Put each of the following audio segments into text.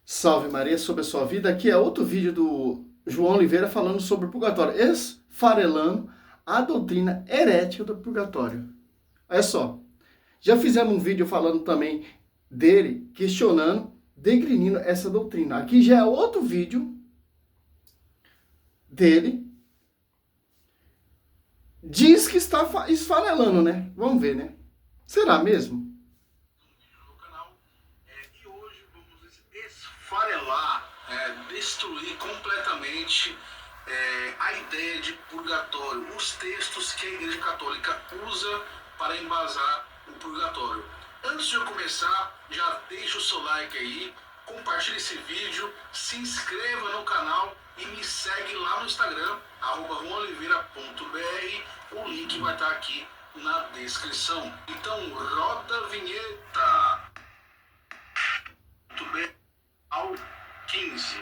Salve Maria sobre a sua vida. Aqui é outro vídeo do João Oliveira falando sobre o purgatório, esfarelando a doutrina herética do purgatório. Olha só, já fizemos um vídeo falando também dele, questionando, degrinindo essa doutrina. Aqui já é outro vídeo dele. Diz que está esfarelando, né? Vamos ver, né? Será mesmo? E hoje vamos esfarelar, destruir completamente a ideia de purgatório, os textos que a Igreja Católica usa para embasar o purgatório. Antes de eu começar, já deixa o seu like aí, compartilhe esse vídeo, se inscreva no canal e me segue lá no Instagram, @juanoliveira.br. O link vai estar aqui na descrição. Então, roda a vinheta. Muito bem, ao 15.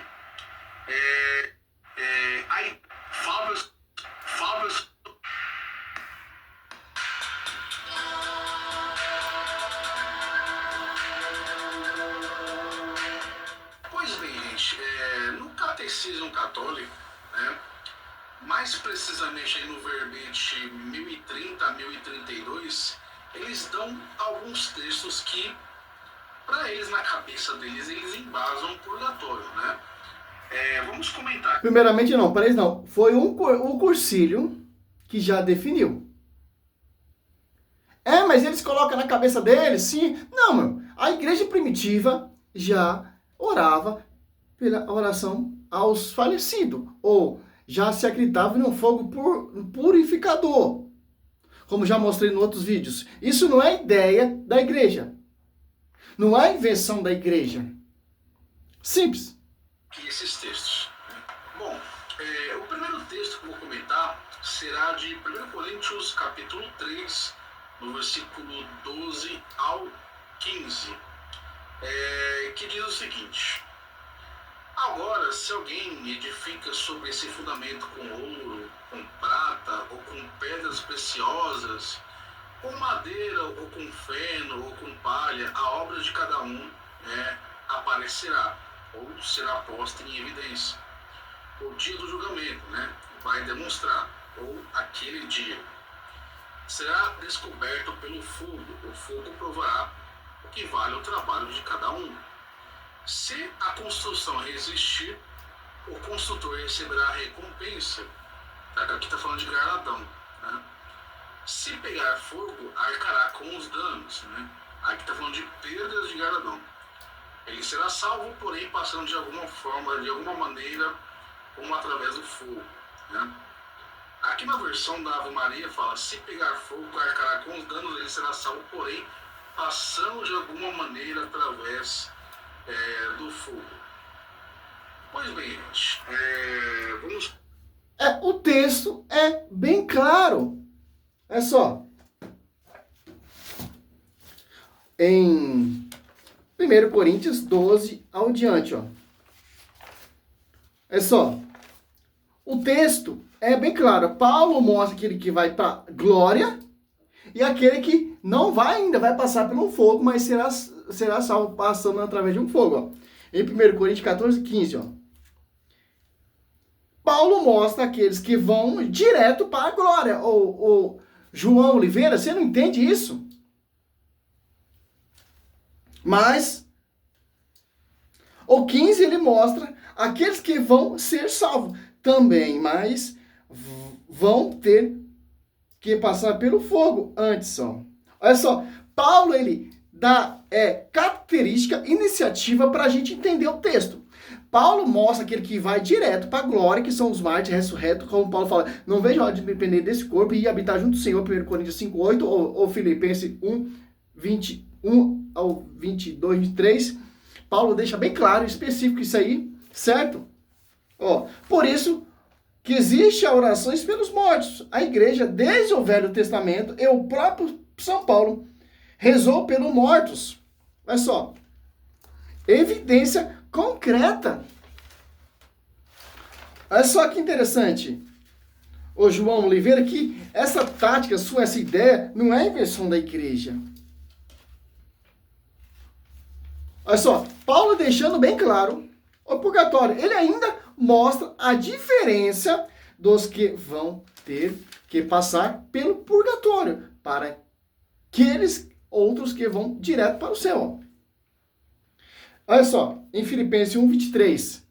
Aí, Fábio. Pois bem, gente, no Catecismo Católico, né, mais precisamente aí no verbete 1030 a 1032, eles dão alguns textos que, para eles, na cabeça deles, eles embasam o purgatório, né? Vamos comentar. Primeiramente não, para eles não. Foi o Cursilho que já definiu. Mas eles colocam na cabeça deles, sim. Não, meu. A igreja primitiva já orava pela oração aos falecidos. Ou já se acreditava em um fogo purificador. Como já mostrei em outros vídeos. Isso não é ideia da igreja. Não é invenção da igreja. Simples. Esses textos. Bom, o primeiro texto que eu vou comentar será de 1 Coríntios capítulo 3, no versículo 12 ao 15, que diz o seguinte: agora, se alguém edifica sobre esse fundamento com ouro, com prata ou com pedras preciosas, com madeira ou com feno ou com palha, a obra de cada um aparecerá ou será posta em evidência. O dia do julgamento, vai demonstrar, ou aquele dia. Será descoberto pelo fogo. O fogo provará o que vale o trabalho de cada um. Se a construção resistir, o construtor receberá a recompensa. Aqui está falando de galardão. Né? Se pegar fogo, arcará com os danos. Aqui está falando de perdas de galardão. Ele será salvo, porém, passando de alguma forma, de alguma maneira, como através do fogo. Aqui na versão da Ave Maria fala: se pegar fogo, arcará com os danos, ele será salvo, porém, passando de alguma maneira através do fogo. Pois bem, gente, vamos... O texto é bem claro. É só. Em 1 Coríntios 12 ao diante, ó. É só. O texto é bem claro. Paulo mostra aquele que vai para glória e aquele que não vai ainda, vai passar pelo fogo, mas será salvo passando através de um fogo, ó. Em 1 Coríntios 14, 15, ó. Paulo mostra aqueles que vão direto para a glória. O João Oliveira, você não entende isso? Mas o 15 ele mostra aqueles que vão ser salvos também, mas vão ter que passar pelo fogo antes, ó. Olha só, Paulo ele dá característica, iniciativa para a gente entender o texto. Paulo mostra aquele que vai direto para a glória, que são os mártires ressurretos, como Paulo fala, não vejo a hora de depender desse corpo e habitar junto do Senhor, 1 Coríntios 5:8 ou Filipenses 1:21 ao 22, 23. Paulo deixa bem claro, específico isso aí, certo? Ó, por isso que existe orações pelos mortos. A igreja, desde o Velho Testamento, e o próprio São Paulo rezou pelos mortos. Olha só, evidência concreta. Olha só que interessante, ô João Oliveira, que essa tática sua, essa ideia, não é invenção da igreja. Olha só, Paulo deixando bem claro, o purgatório, ele ainda mostra a diferença dos que vão ter que passar pelo purgatório para aqueles outros que vão direto para o céu. Olha só, em Filipenses 1:23,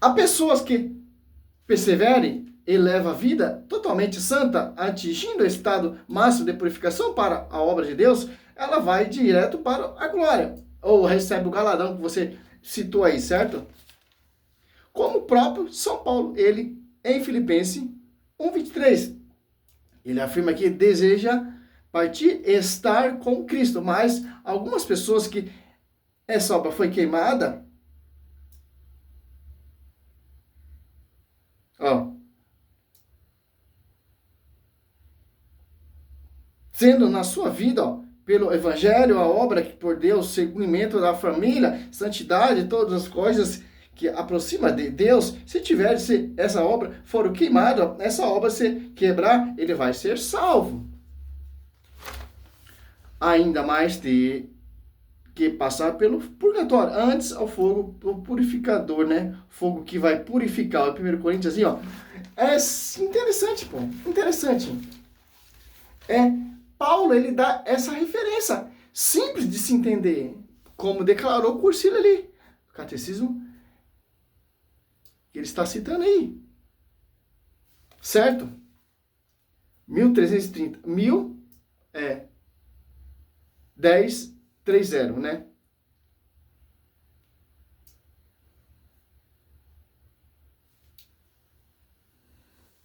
há pessoas que perseverem e levam a vida totalmente santa, atingindo o estado máximo de purificação para a obra de Deus, ela vai direto para a glória, ou recebe o galardão que você citou aí, certo? Como o próprio São Paulo, ele, em Filipenses 1:23, ele afirma que deseja partir e estar com Cristo, mas algumas pessoas que essa obra foi queimada, ó, sendo na sua vida, ó, pelo Evangelho, a obra que por Deus, seguimento da família, santidade, todas as coisas que aproxima de Deus, se essa obra for queimada, essa obra se quebrar, ele vai ser salvo. Ainda mais ter que passar pelo purgatório. Antes, ao fogo purificador, né? Fogo que vai purificar. O 1 Coríntios, assim, ó. É interessante, pô. Interessante. Paulo, ele dá essa referência. Simples de se entender. Como declarou o Cursílio ali. O catecismo que ele está citando aí. Certo? 1330. 10:30, né?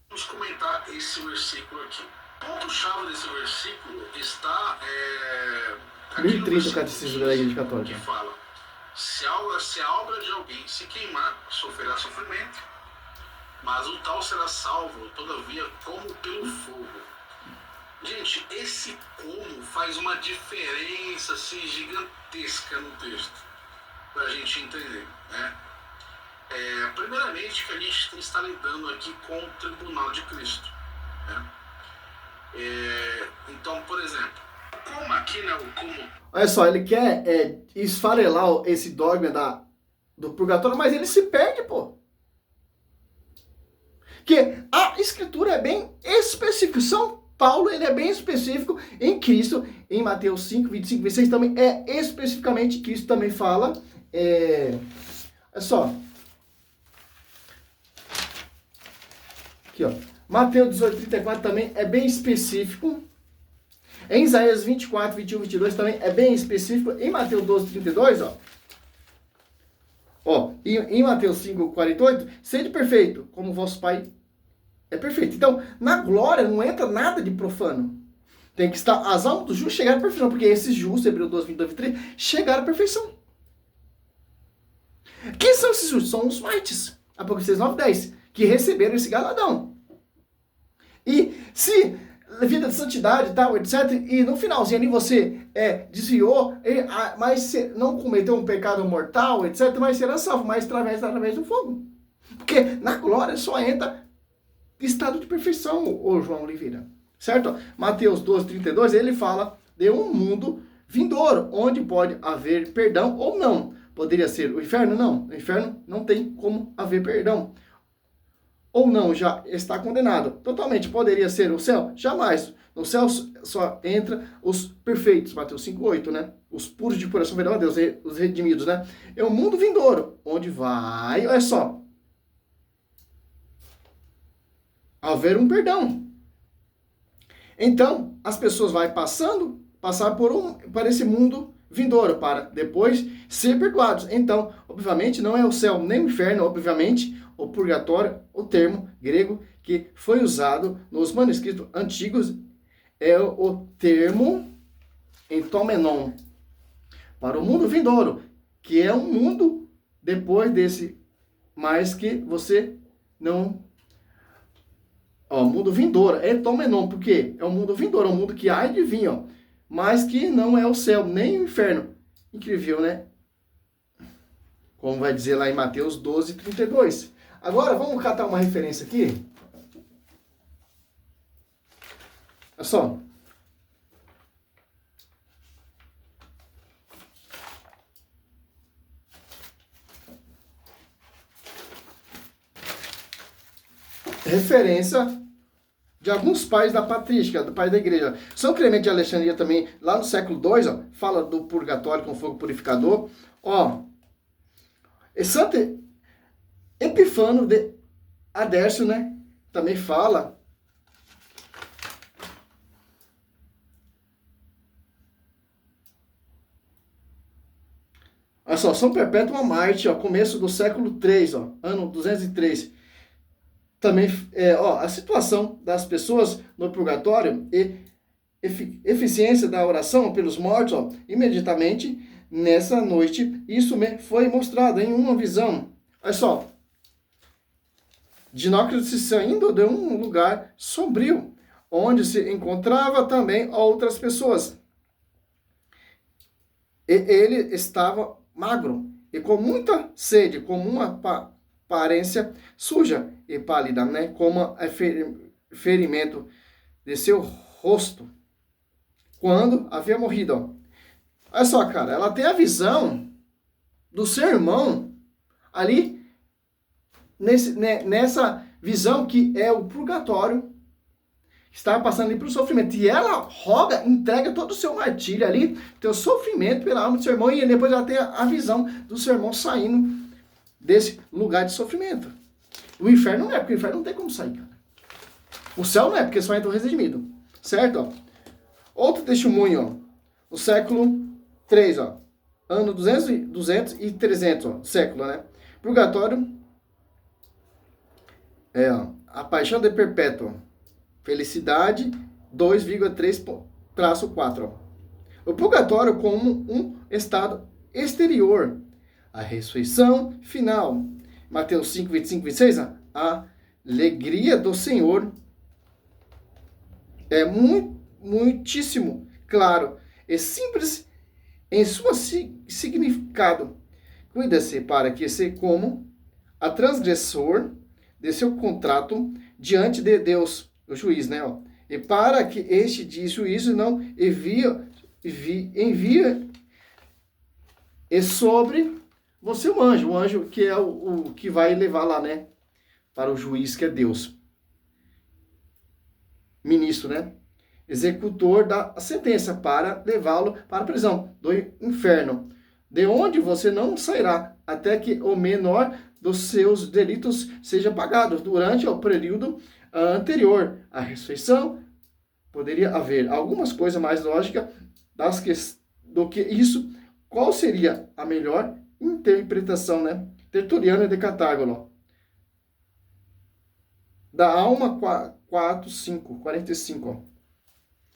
Vamos comentar esse versículo aqui. O ponto-chave desse versículo está 1030, o Catecismo da Igreja Católica. Que fala: se a obra de alguém se queimar, sofrerá sofrimento, mas o tal será salvo, todavia, como pelo fogo. Gente, esse como faz uma diferença assim, gigantesca no texto, para a gente entender, né? Primeiramente, que a gente está lidando aqui com o tribunal de Cristo, né? Então, por exemplo, como aqui, né, o como... Olha só, ele quer esfarelar esse dogma do purgatório, mas ele se perde, pô. Porque a escritura é bem específica. São Paulo, ele é bem específico em Cristo. Em Mateus 5:25-26 também especificamente Cristo também fala. Olha só. Aqui, ó. Mateus 18:34 também é bem específico. Em Isaías 24:21-22 também é bem específico. Em Mateus 12:32, em Mateus 5:48, sede perfeito, como vosso Pai é perfeito. Então, na glória não entra nada de profano. Tem que estar, as almas dos justos chegaram à perfeição, porque esses justos, Hebreus 12:22-23, chegaram à perfeição. Quem são esses justos? São os mártires, Apocalipse 9:10, que receberam esse galardão. E se vida de santidade e tal, etc, e no finalzinho ali você desviou, mas você não cometeu um pecado mortal, etc, mas será salvo, mas através do fogo. Porque na glória só entra estado de perfeição, ô João Oliveira. Certo? Mateus 12:32, ele fala de um mundo vindouro, onde pode haver perdão ou não. Poderia ser o inferno? Não. O inferno não tem como haver perdão. Ou não, já está condenado. Totalmente. Poderia ser o céu? Jamais. No céu só entra os perfeitos, Mateus 5:8, né? Os puros de coração verão a Deus, os redimidos, né? É um mundo vindouro, onde vai, olha só, haver um perdão. Então, as pessoas vão passar por esse mundo vindouro, para depois ser perdoados. Então, obviamente, não é o céu nem o inferno, obviamente, o purgatório, o termo grego que foi usado nos manuscritos antigos, é o termo entomenon, para o mundo vindouro, que é um mundo depois desse, mas que você não... mundo vindouro, entomenon, porque é um mundo vindouro, é um mundo que há de vir, mas que não é o céu, nem o inferno. Incrível, né? Como vai dizer lá em Mateus 12:32. Agora, vamos catar uma referência aqui. Olha só. referência de alguns pais da patrística, do pai da igreja. São Clemente de Alexandria também, lá no século II, ó, fala do purgatório com fogo purificador. Ó, e Santo Epifânio de Adércio, né, também fala. Olha só, São Perpétuo Marte, ó, começo do século III, ó, ano 203. Também, ó, a situação das pessoas no purgatório e eficiência da oração pelos mortos, ó, imediatamente nessa noite, isso me foi mostrado em uma visão. Olha só, Dinócrito saindo de um lugar sombrio, onde se encontrava também outras pessoas. E ele estava magro e com muita sede, com uma aparência suja e pálida, né? Como ferimento de seu rosto quando havia morrido. Ó. Olha só, cara, ela tem a visão do seu irmão ali nessa visão que é o purgatório, está passando ali para o sofrimento. E ela roga, entrega todo o seu martírio ali, teu sofrimento pela alma do seu irmão, e depois ela tem a visão do seu irmão saindo desse lugar de sofrimento. O inferno não é, porque o inferno não tem como sair, cara. O céu não é, porque só entra o redimido. Certo? Ó. Outro testemunho, ó. O século 3, ó. Ano 200 e 300, ó. Século, né? Purgatório. Ó. A paixão de perpétua. Felicidade 2,3-4. Ó. O purgatório como um estado exterior. A ressurreição final. Mateus 5, 25, 26. A alegria do Senhor é muitíssimo claro e simples em seu significado. Cuida-se para que se como a transgressor de seu contrato diante de Deus, o juiz, né? Ó. E para que este de juízo não envia e sobre você o anjo que é o que vai levar lá, né? Para o juiz que é Deus. Ministro, né? Executor da sentença para levá-lo para a prisão do inferno, de onde você não sairá até que o menor dos seus delitos seja pagado. Durante o período anterior à ressurreição, poderia haver algumas coisas mais lógicas do que isso. Qual seria a melhor interpretação, né? Tertuliano de Cartago, da alma 45. Ó.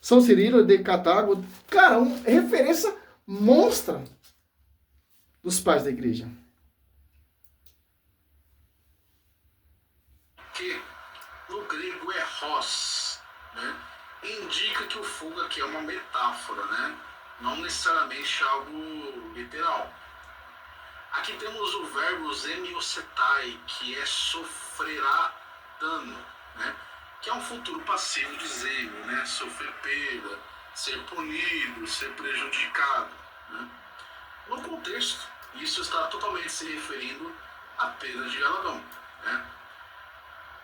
São Cirilo de Cartago, cara, uma referência monstra dos pais da igreja. Que no grego é hos, né? Indica que o fogo aqui é uma metáfora, né? Não necessariamente algo literal. Aqui temos o verbo zemiosetai, que é sofrerá dano, né? Que é um futuro passivo de zêmio, né? Sofrer perda, ser punido, ser prejudicado, né? No contexto, isso está totalmente se referindo à perda de Galadão, né?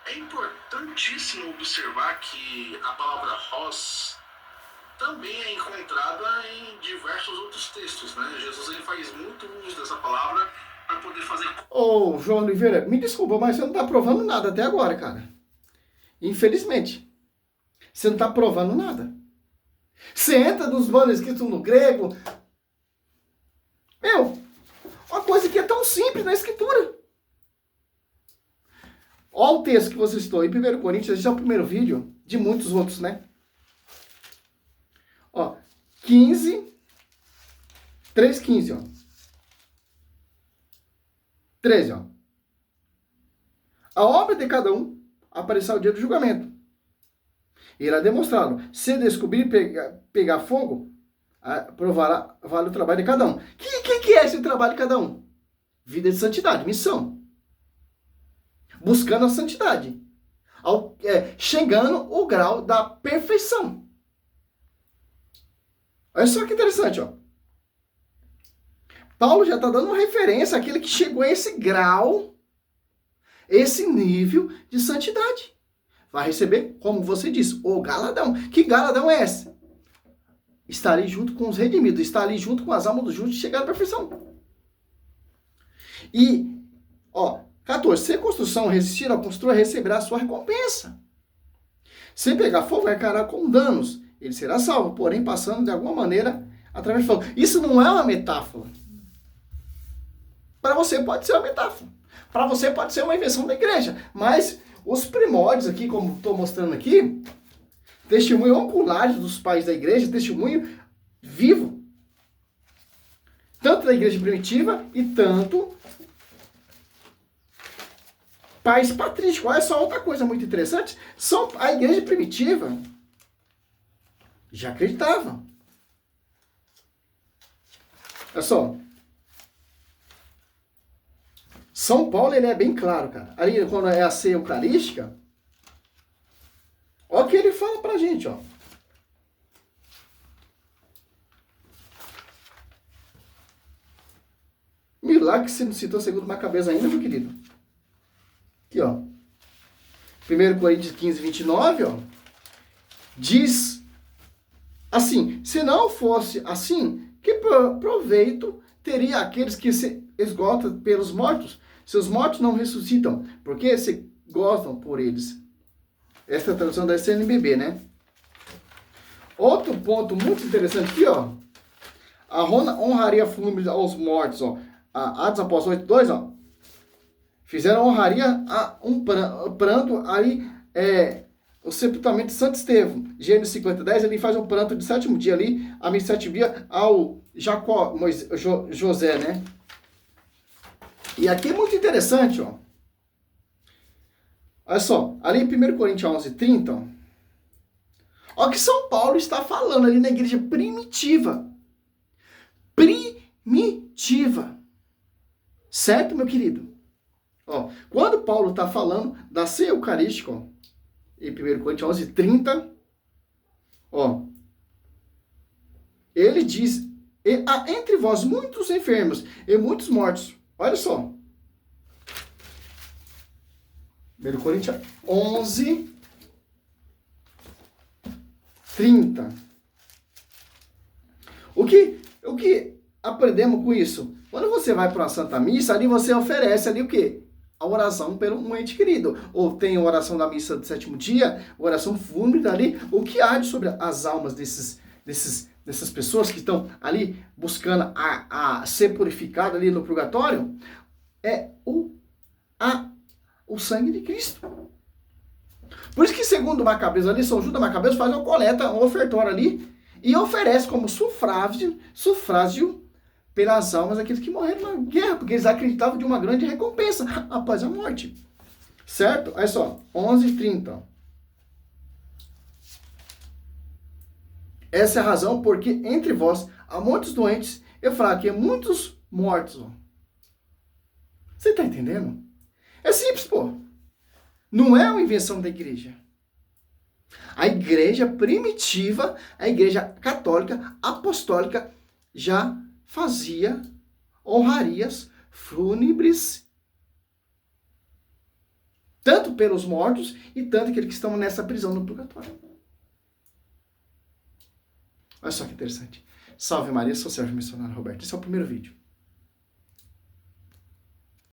É importantíssimo observar que a palavra hos também é encontrada em diversos outros textos, né? Jesus ele faz muito uso dessa palavra para poder fazer... Ô, João Oliveira, me desculpa, mas você não está provando nada até agora, cara. Infelizmente. Você não está provando nada. Você entra nos manuscritos no grego. Meu, uma coisa que é tão simples na escritura. Olha o texto que você citou em 1 Coríntios, esse é o primeiro vídeo de muitos outros, né? Ó, 3:15, ó. 13, ó. A obra de cada um aparecerá ao dia do julgamento. Irá demonstrá-lo. Se descobrir pegar fogo, provará vale o trabalho de cada um. Que é esse trabalho de cada um? Vida de santidade, missão. Buscando a santidade. Chegando o grau da perfeição. Olha só que interessante, ó. Paulo já está dando uma referência àquele que chegou a esse grau, esse nível de santidade. vai receber, como você disse, o galadão. Que galadão é esse? Está ali junto com os redimidos, está ali junto com as almas dos justos chegar à perfeição. E, 14. Se a construção resistir ao construtor, receberá a sua recompensa. Se pegar fogo, vai cair com danos. Ele será salvo, porém passando de alguma maneira através do fogo. Isso não é uma metáfora. Para você pode ser uma metáfora. Para você pode ser uma invenção da igreja. Mas os primórdios aqui, como estou mostrando aqui, testemunho ocular dos pais da igreja, testemunho vivo. Tanto da igreja primitiva e tanto pais patrísticos. Olha só outra coisa muito interessante. A igreja primitiva já acreditava. Olha só. São Paulo, ele é bem claro, cara. Ali, quando é a ceia eucarística, olha o que ele fala pra gente, ó. Milagre que você não citou segundo Macabeus ainda, meu querido. Aqui, ó. 1 Coríntios 15, 29, ó. Diz assim, se não fosse assim, que proveito teria aqueles que se esgotam pelos mortos? Seus mortos não ressuscitam, porque se gostam por eles. Essa é a tradução da CNBB, né? Outro ponto muito interessante aqui, ó. A honraria fúnebre aos mortos, ó. Atos Apóstolos 8, 2, ó. Fizeram honraria a um pranto ali, o sepultamento de Santo Estevão. Gênesis 50, 10, ele faz um pranto de sétimo dia ali, a missa de sétimo dia ao José, né? E aqui é muito interessante, ó. Olha só, ali em 1 Coríntios 11, 30, ó. Olha o que São Paulo está falando ali na igreja primitiva. Primitiva. Certo, meu querido? Ó, quando Paulo está falando da ceia eucarística, ó, em 1 Coríntios 11, 30, ó, ele diz, há entre vós muitos enfermos e muitos mortos. Olha só. 1 Coríntios 11, 30. O que aprendemos com isso? Quando você vai para uma Santa Missa, ali você oferece ali o quê? A oração pelo um ente querido. Ou tem a oração da missa do sétimo dia, oração fúnebre ali. O que há sobre as almas dessas pessoas que estão ali buscando a ser purificado ali no purgatório? É o sangue de Cristo. Por isso que, segundo Macabeus ali, São Judas Macabeus faz uma coleta, um ofertório ali, e oferece como sufrágio pelas almas daqueles que morreram na guerra, porque eles acreditavam de uma grande recompensa após a morte. Certo? Olha só, 11:30. Essa é a razão porque entre vós há muitos doentes e fracos, e muitos mortos. Você está entendendo? É simples, pô. Não é uma invenção da igreja. A igreja primitiva, a igreja católica, apostólica, já fazia honrarias fúnebres, tanto pelos mortos e tanto aqueles que estão nessa prisão no purgatório. Olha só que interessante. Salve Maria, sou o Sérgio Missionário Roberto. Esse é o primeiro vídeo.